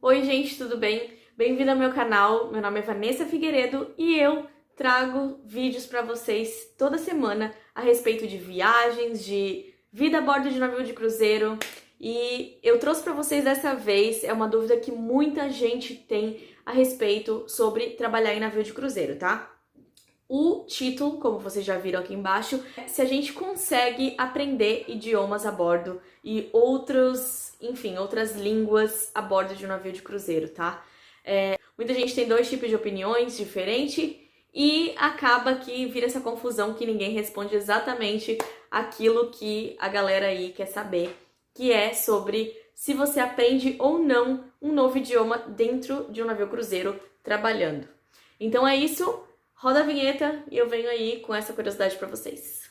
Oi gente, tudo bem? Bem-vindo ao meu canal, meu nome é Vanessa Figueiredo e eu trago vídeos para vocês toda semana a respeito de viagens, de vida a bordo de navio de cruzeiro. E eu trouxe para vocês dessa vez, é uma dúvida que muita gente tem a respeito sobre trabalhar em navio de cruzeiro, tá? O título, como vocês já viram aqui embaixo, é se a gente consegue aprender idiomas a bordo e outras línguas a bordo de um navio de cruzeiro, tá? Muita gente tem dois tipos de opiniões diferentes e acaba que vira essa confusão que ninguém responde exatamente aquilo que a galera aí quer saber, que é sobre se você aprende ou não um novo idioma dentro de um navio cruzeiro trabalhando. Então é isso. Roda a vinheta e eu venho aí com essa curiosidade para vocês.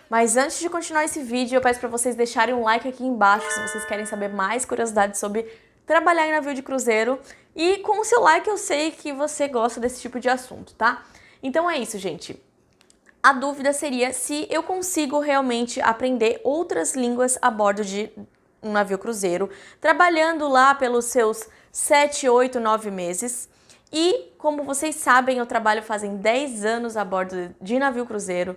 Mas antes de continuar esse vídeo, eu peço para vocês deixarem um like aqui embaixo se vocês querem saber mais curiosidades sobre trabalhar em navio de cruzeiro. E com o seu like eu sei que você gosta desse tipo de assunto, tá? Então é isso, gente. A dúvida seria se eu consigo realmente aprender outras línguas a bordo de um navio cruzeiro, trabalhando lá pelos seus 7, 8, 9 meses. E, como vocês sabem, eu trabalho fazem 10 anos a bordo de navio cruzeiro,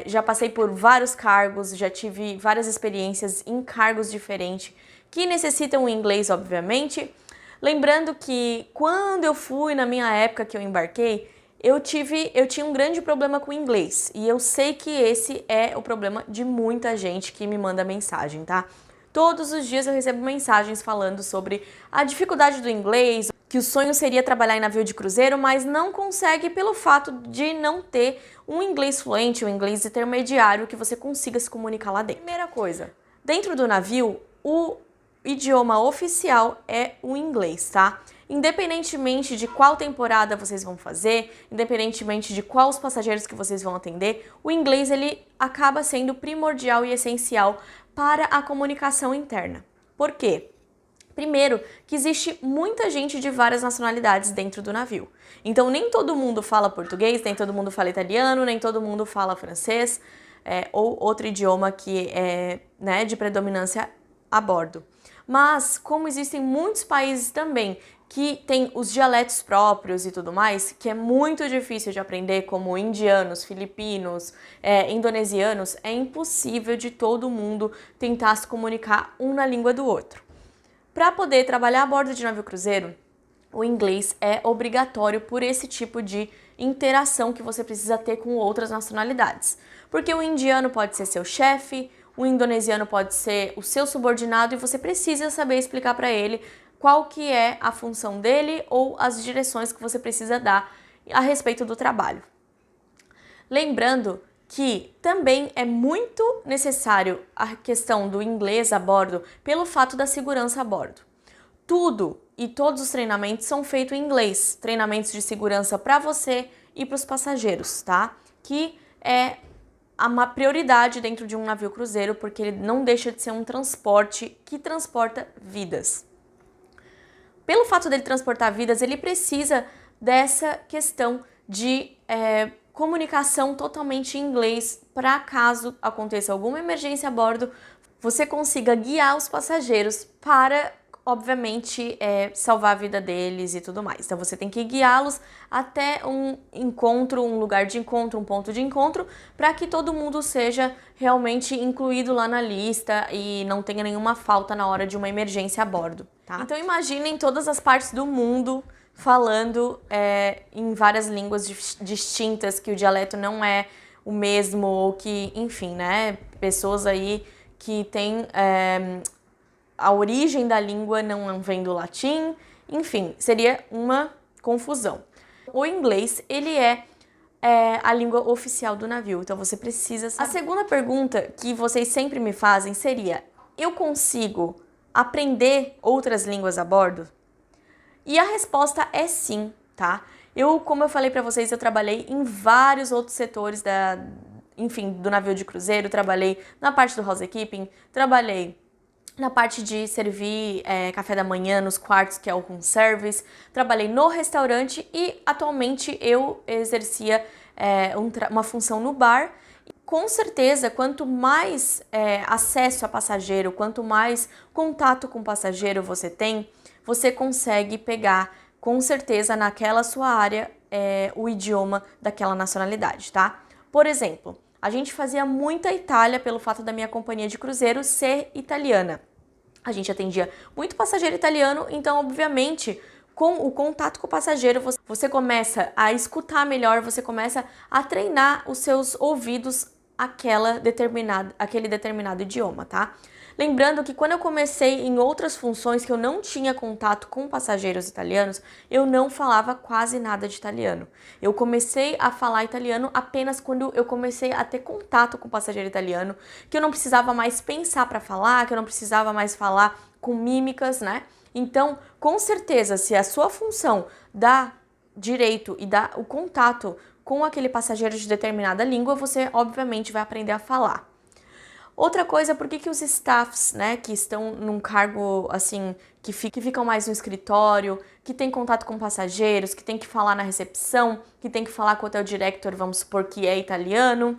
já passei por vários cargos, já tive várias experiências em cargos diferentes, que necessitam o inglês, obviamente. Lembrando que quando eu fui, na minha época que eu embarquei, eu tinha um grande problema com o inglês, e eu sei que esse é o problema de muita gente que me manda mensagem, tá? Todos os dias eu recebo mensagens falando sobre a dificuldade do inglês, que o sonho seria trabalhar em navio de cruzeiro, mas não consegue pelo fato de não ter um inglês fluente, um inglês intermediário que você consiga se comunicar lá dentro. Primeira coisa, dentro do navio, o idioma oficial é o inglês, tá? Independentemente de qual temporada vocês vão fazer, independentemente de quais os passageiros que vocês vão atender, o inglês ele acaba sendo primordial e essencial para a comunicação interna. Por quê? Primeiro, que existe muita gente de várias nacionalidades dentro do navio. Então nem todo mundo fala português, nem todo mundo fala italiano, nem todo mundo fala francês, ou outro idioma que é, né, de predominância a bordo. Mas, como existem muitos países também que têm os dialetos próprios e tudo mais, que é muito difícil de aprender, como indianos, filipinos, indonesianos, é impossível de todo mundo tentar se comunicar um na língua do outro. Para poder trabalhar a bordo de navio cruzeiro, o inglês é obrigatório por esse tipo de interação que você precisa ter com outras nacionalidades. Porque o indiano pode ser seu chefe, o indonesiano pode ser o seu subordinado e você precisa saber explicar para ele qual que é a função dele ou as direções que você precisa dar a respeito do trabalho. Lembrando que também é muito necessário a questão do inglês a bordo pelo fato da segurança a bordo. Tudo e todos os treinamentos são feitos em inglês, treinamentos de segurança para você e para os passageiros, tá? Que é uma prioridade dentro de um navio cruzeiro, porque ele não deixa de ser um transporte que transporta vidas. Pelo fato dele transportar vidas, ele precisa dessa questão de comunicação totalmente em inglês, para caso aconteça alguma emergência a bordo, você consiga guiar os passageiros para, obviamente, salvar a vida deles e tudo mais. Então você tem que guiá-los até um encontro, um lugar de encontro, um ponto de encontro, para que todo mundo seja realmente incluído lá na lista e não tenha nenhuma falta na hora de uma emergência a bordo, tá? Então imaginem todas as partes do mundo falando em várias línguas distintas, que o dialeto não é o mesmo, ou que, enfim, né, pessoas aí que têm a origem da língua não vem do latim, enfim, seria uma confusão. O inglês, ele é a língua oficial do navio, então você precisa saber. A segunda pergunta que vocês sempre me fazem seria: eu consigo aprender outras línguas a bordo? E a resposta é sim, tá? Como eu falei pra vocês, eu trabalhei em vários outros setores do navio de cruzeiro, trabalhei na parte do housekeeping, trabalhei na parte de servir café da manhã nos quartos, que é o room service, trabalhei no restaurante e atualmente eu exercia uma função no bar. Com certeza, quanto mais acesso a passageiro, quanto mais contato com passageiro você tem, você consegue pegar, com certeza, naquela sua área, o idioma daquela nacionalidade, tá? Por exemplo, a gente fazia muita Itália pelo fato da minha companhia de cruzeiro ser italiana. A gente atendia muito passageiro italiano, então, obviamente, com o contato com o passageiro, você começa a escutar melhor, você começa a treinar os seus ouvidos aquele determinado idioma, tá? Lembrando que quando eu comecei em outras funções que eu não tinha contato com passageiros italianos, eu não falava quase nada de italiano. Eu comecei a falar italiano apenas quando eu comecei a ter contato com o passageiro italiano, que eu não precisava mais pensar para falar, que eu não precisava mais falar com mímicas, né? Então, com certeza, se a sua função dá direito e dá o contato com aquele passageiro de determinada língua, você obviamente vai aprender a falar. Outra coisa, por que os staffs, né, que estão num cargo, assim, que ficam mais no escritório, que tem contato com passageiros, que tem que falar na recepção, que tem que falar com o hotel director, vamos supor que é italiano,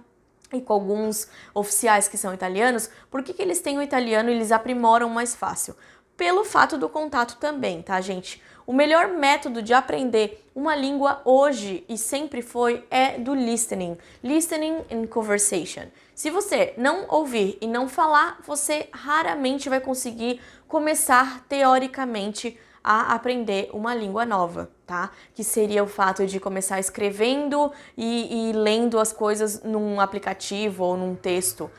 e com alguns oficiais que são italianos, por que eles têm o italiano e eles aprimoram mais fácil? Pelo fato do contato também, tá, gente? O melhor método de aprender uma língua hoje e sempre foi do listening. Listening and conversation. Se você não ouvir e não falar, você raramente vai conseguir começar teoricamente a aprender uma língua nova, tá? Que seria o fato de começar escrevendo e lendo as coisas num aplicativo ou num texto.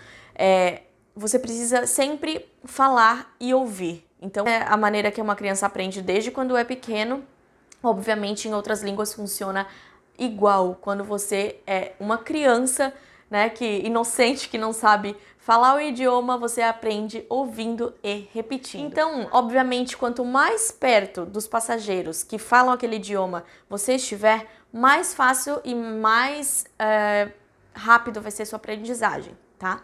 Você precisa sempre falar e ouvir. Então, é a maneira que uma criança aprende desde quando é pequeno. Obviamente, em outras línguas funciona igual. Quando você é uma criança, né, inocente, que não sabe falar o idioma, você aprende ouvindo e repetindo. Então, obviamente, quanto mais perto dos passageiros que falam aquele idioma você estiver, mais fácil e mais rápido vai ser sua aprendizagem, tá?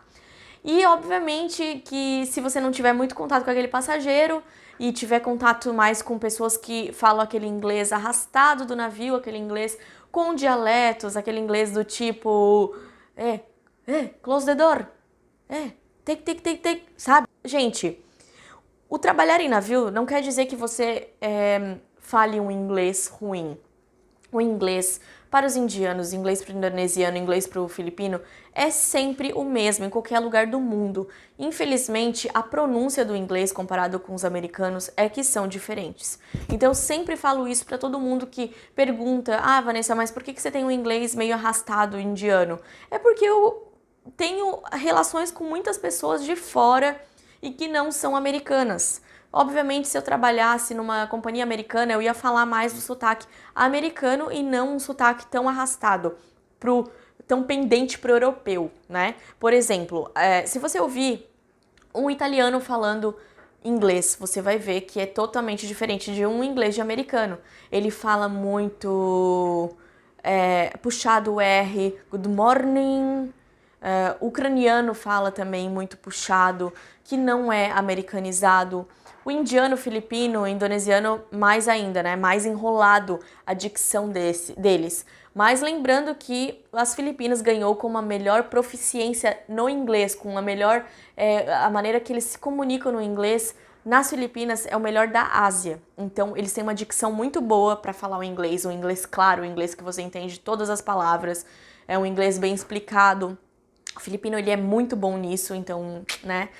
E, obviamente, que se você não tiver muito contato com aquele passageiro e tiver contato mais com pessoas que falam aquele inglês arrastado do navio, aquele inglês com dialetos, aquele inglês do tipo... close the door, take, sabe? Gente, o trabalhar em navio não quer dizer que você fale um inglês ruim. O inglês para os indianos, inglês para o indonesiano, inglês para o filipino é sempre o mesmo em qualquer lugar do mundo. Infelizmente, a pronúncia do inglês comparado com os americanos é que são diferentes. Então, eu sempre falo isso para todo mundo que pergunta: ah, Vanessa, mas por que você tem um inglês meio arrastado indiano? É porque eu tenho relações com muitas pessoas de fora e que não são americanas. Obviamente, se eu trabalhasse numa companhia americana, eu ia falar mais do sotaque americano e não um sotaque tão arrastado, tão pendente pro europeu, né? Por exemplo, se você ouvir um italiano falando inglês, você vai ver que é totalmente diferente de um inglês de americano. Ele fala muito puxado o R, good morning. O ucraniano fala também muito puxado, que não é americanizado. O indiano, o filipino, o indonesiano, mais ainda, né? Mais enrolado a dicção deles. Mas lembrando que as Filipinas ganhou com uma melhor proficiência no inglês, com uma melhor... a maneira que eles se comunicam no inglês nas Filipinas é o melhor da Ásia. Então, eles têm uma dicção muito boa para falar o inglês claro, o inglês que você entende todas as palavras, é um inglês bem explicado. O filipino, ele é muito bom nisso, então, né,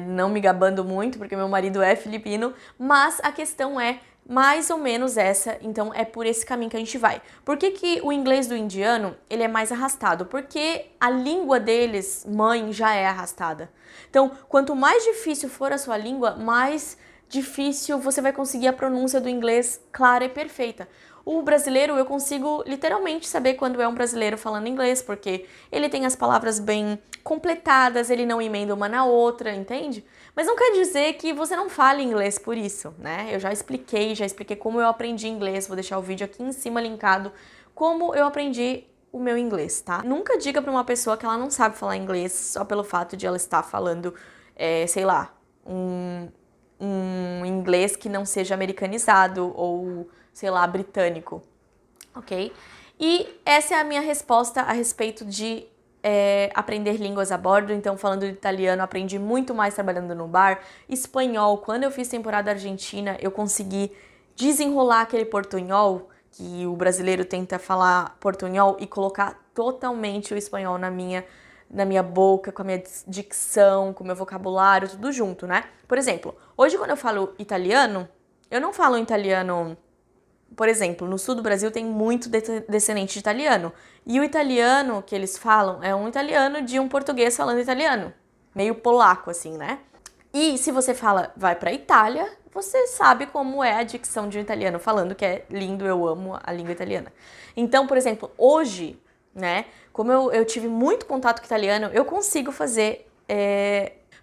não me gabando muito, porque meu marido é filipino, mas a questão é mais ou menos essa, então é por esse caminho que a gente vai. Por que o inglês do indiano, ele é mais arrastado? Porque a língua deles, mãe, já é arrastada. Então, quanto mais difícil for a sua língua, mais difícil você vai conseguir a pronúncia do inglês clara e perfeita. O brasileiro, eu consigo literalmente saber quando é um brasileiro falando inglês, porque ele tem as palavras bem completadas, ele não emenda uma na outra, entende? Mas não quer dizer que você não fale inglês por isso, né? Eu já expliquei como eu aprendi inglês, vou deixar o vídeo aqui em cima linkado, como eu aprendi o meu inglês, tá? Nunca diga pra uma pessoa que ela não sabe falar inglês só pelo fato de ela estar falando, sei lá, um inglês que não seja americanizado ou, sei lá, britânico, ok? E essa é a minha resposta a respeito de aprender línguas a bordo. Então, falando de italiano, aprendi muito mais trabalhando no bar. Espanhol, quando eu fiz temporada argentina, eu consegui desenrolar aquele portunhol, que o brasileiro tenta falar portunhol, e colocar totalmente o espanhol na minha boca, com a minha dicção, com o meu vocabulário, tudo junto, né? Por exemplo, hoje quando eu falo italiano, eu não falo italiano... Por exemplo, no sul do Brasil tem muito descendente de italiano. E o italiano que eles falam é um italiano de um português falando italiano. Meio polaco, assim, né? E se você vai pra Itália, você sabe como é a dicção de um italiano falando, que é lindo, eu amo a língua italiana. Então, por exemplo, hoje, né, como eu tive muito contato com italiano, eu consigo fazer...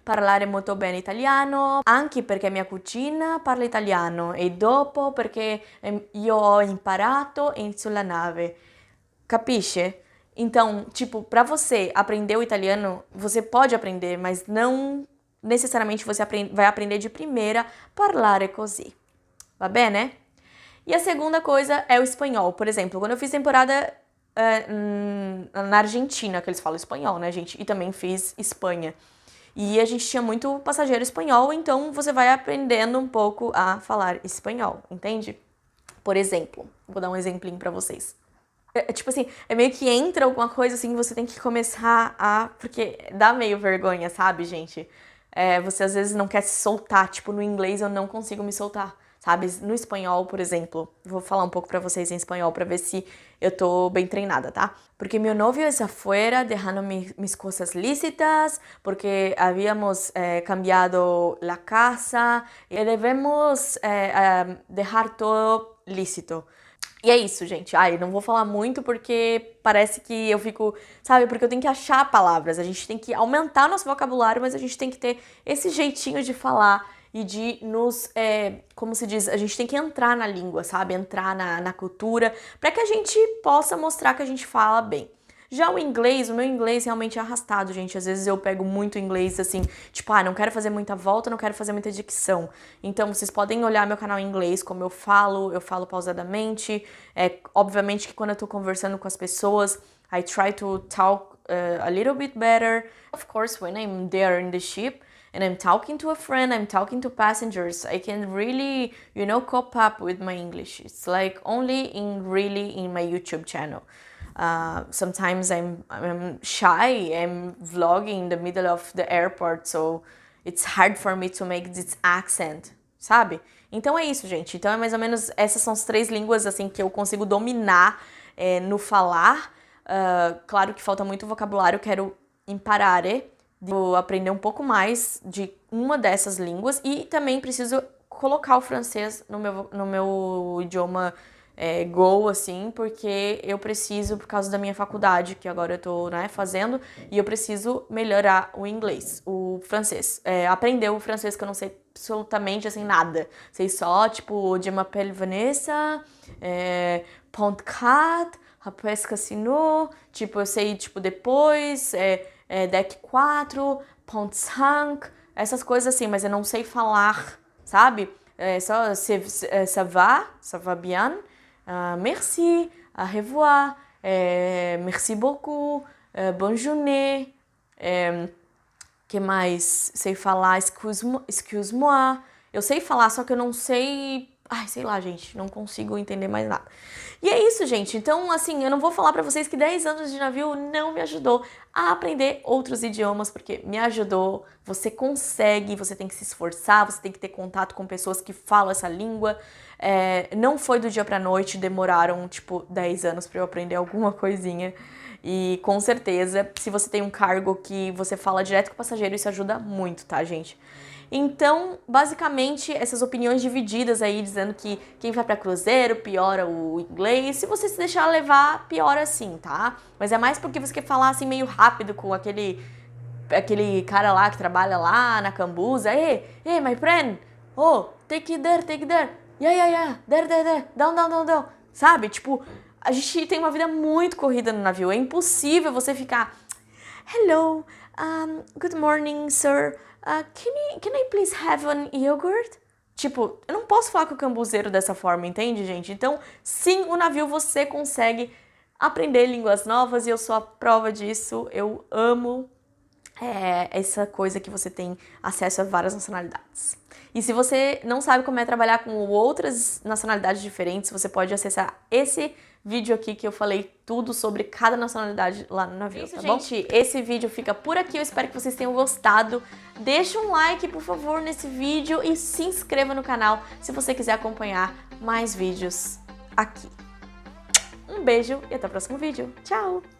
parlare molto bene italiano, anche perché mia cugina parla italiano e dopo perché io ho imparato sulla nave. Capisce? Então, tipo, pra você aprender o italiano, você pode aprender, mas não necessariamente você vai aprender de primeira parlare così. Va bene? E a segunda coisa é o espanhol. Por exemplo, quando eu fiz temporada na Argentina, que eles falam espanhol, né, gente? E também fiz Espanha. E a gente tinha muito passageiro espanhol, então você vai aprendendo um pouco a falar espanhol, entende? Por exemplo, vou dar um exemplinho pra vocês. Tipo assim, é meio que entra alguma coisa assim, você tem que começar a... Porque dá meio vergonha, sabe, gente? Você às vezes não quer se soltar, tipo, no inglês eu não consigo me soltar, sabe? No espanhol, por exemplo, vou falar um pouco pra vocês em espanhol pra ver se eu tô bem treinada, tá? Porque meu novio es afuera dejando mis cosas lícitas, porque habíamos cambiado la casa e devemos dejar todo lícito. E é isso, gente. Ai, não vou falar muito porque parece que eu fico... Sabe, porque eu tenho que achar palavras. A gente tem que aumentar nosso vocabulário, mas a gente tem que ter esse jeitinho de falar e de nos... como se diz? A gente tem que entrar na língua, sabe? Entrar na cultura, para que a gente possa mostrar que a gente fala bem. Já o inglês, o meu inglês realmente é arrastado, gente. Às vezes eu pego muito inglês, assim, tipo, não quero fazer muita volta, não quero fazer muita dicção. Então, vocês podem olhar meu canal em inglês, como eu falo pausadamente. Obviamente que quando eu tô conversando com as pessoas, I try to talk a little bit better. Of course, when I'm there in the ship, and I'm talking to a friend, I'm talking to passengers, I can really, cope up with my English. It's like only in my YouTube channel. Sometimes I'm shy, I'm vlogging in the middle of the airport, so it's hard for me to make this accent, sabe? Então é isso, gente. Então é mais ou menos, essas são as 3 línguas, assim, que eu consigo dominar no falar. Claro que falta muito vocabulário, eu quero imparare, vou aprender um pouco mais de uma dessas línguas e também preciso colocar o francês no meu idioma Go, assim, porque eu preciso, por causa da minha faculdade, que agora eu tô, fazendo, e eu preciso melhorar o inglês, o francês. Aprender o francês, que eu não sei absolutamente, assim, nada. Sei só, tipo, je m'appelle Vanessa, Pont 4, Rapaz Cassino, tipo, eu sei, tipo, depois, Deck 4, Pont 5, essas coisas assim, mas eu não sei falar, sabe? Só, ça va bien, merci, au revoir, merci beaucoup, bonne journée, que mais? Sei falar excuse-moi. Eu sei falar, só que eu não sei... Ai, sei lá, gente, não consigo entender mais nada. E é isso, gente. Então, assim, eu não vou falar pra vocês que 10 anos de navio não me ajudou a aprender outros idiomas, porque me ajudou. Você consegue, você tem que se esforçar, você tem que ter contato com pessoas que falam essa língua. Não foi do dia pra noite, demoraram, tipo, 10 anos pra eu aprender alguma coisinha. E com certeza, se você tem um cargo que você fala direto com o passageiro, isso ajuda muito, tá, gente? Então, basicamente, essas opiniões divididas aí, dizendo que quem vai pra cruzeiro piora o inglês. Se você se deixar levar, piora sim, tá? Mas é mais porque você quer falar assim meio rápido com aquele cara lá que trabalha lá na cambuza. Hey, my friend, oh, take it there. Yeah, there, down. Sabe? Tipo, a gente tem uma vida muito corrida no navio. É impossível você ficar... Hello, good morning, sir. can I please have an yogurt? Tipo, eu não posso falar com o cambuzeiro dessa forma, entende, gente? Então, sim, o navio você consegue aprender línguas novas e eu sou a prova disso. Eu amo essa coisa que você tem acesso a várias nacionalidades. E se você não sabe como é trabalhar com outras nacionalidades diferentes, você pode acessar esse vídeo aqui que eu falei tudo sobre cada nacionalidade lá no navio, tá bom? Gente, esse vídeo fica por aqui, eu espero que vocês tenham gostado. Deixa um like, por favor, nesse vídeo e se inscreva no canal se você quiser acompanhar mais vídeos aqui. Um beijo e até o próximo vídeo. Tchau!